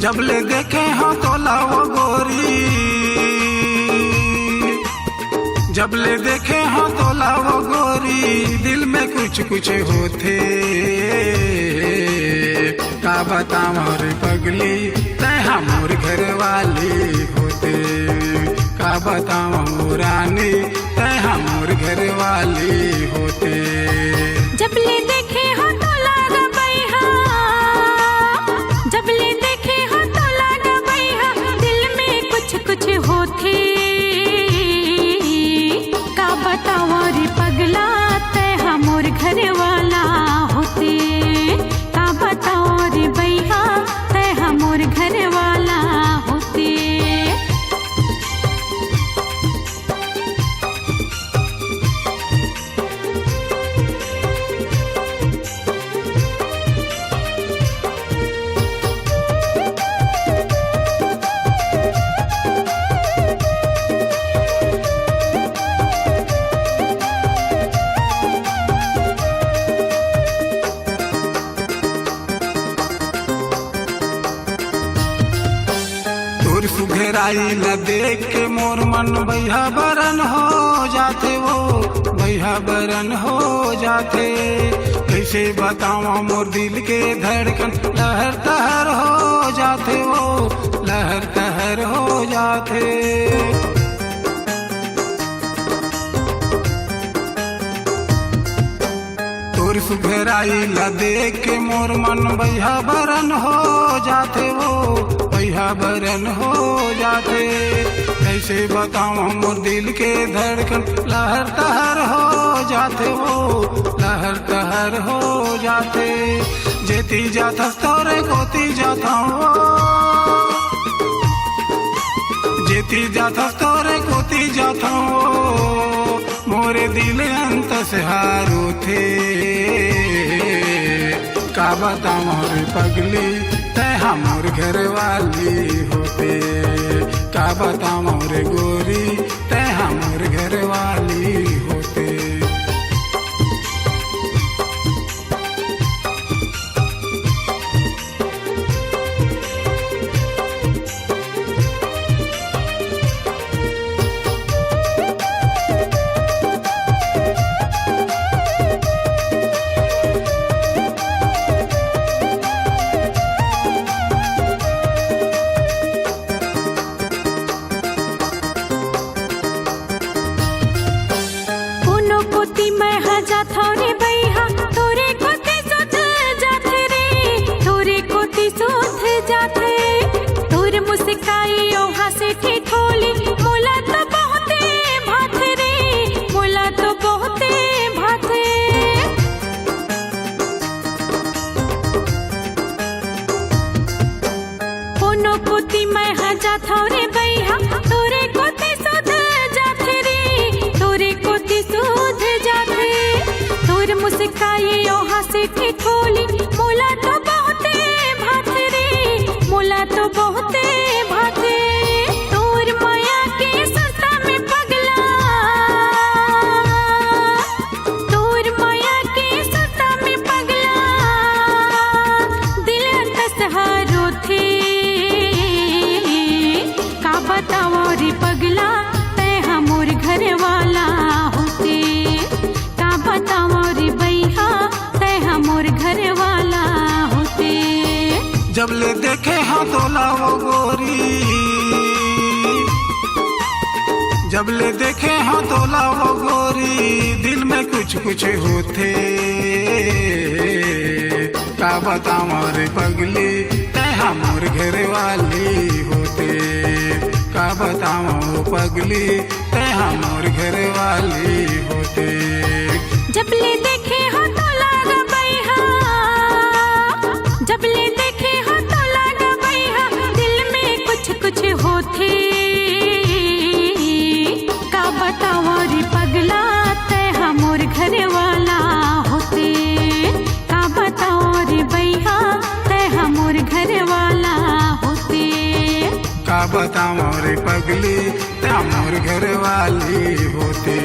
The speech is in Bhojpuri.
जब ले देखे हो तोला वो गोरी, जब ले देखे हो तोला वो गोरी, दिल में कुछ कुछ होते। का बताऊं रे पगली तैहा मोर घर वाली होते। का बताऊं रानी तैहा मोर घर वाली होते। जब ले देखे हो तो लागा बैहा, जब ले देखे हो तो लागा बैहा, दिल में कुछ कुछ होते। का बताओ रे पगला तैहा मोर घर वाला होते। का बताओ रे बैहा तैहा मोर घर वाला होते। सुघराई न देख के मोर मन बैहा बरन हो जाते। वो बैहा बरन हो जाते। कैसे बताऊं मोर दिल के धड़कन लहर तहर हो जाते। वो लहर तहर हो जाते। तोर सुघराई न देख के मोर मन बैहा बरन हो जाते। वो बैहा बरन हो जाते। कैसे बताऊं मोर दिल के धड़कन लहर तहर हो जाते। वो लहर तहर हो जाते। जेती जाता तोरे कोती जाता हूँ, जेती जाता तोरे कोती जाता हूँ। मोरे दिल अंत से हारो थे। का बताऊं रे पगली तैहा मोर घर वाली होते। का बताऊं रे गोरी तैहा मोर घर वाली होते। जब ले देखे हाँ तोला वो गोरी, जब ले देखे हाँ तोला वो गोरी, दिल में कुछ कुछ होते। का बताऊं रे पगली तैहा मोर घर वाली होते। का बताऊं पगली तैहा मोर घर वाली होते। जब ले देखे हाँ तो लागा बैहा, जब ले देखे हाँ तो लागा बैहा, दिल में कुछ कुछ होते। का बताओ रे पगला तैहा मोर घर वाला होते। का बताओ रे बैहा तैहा मोर घर वाला होते। का बताऊं रे पगली तैहा मोर घर वाली होते।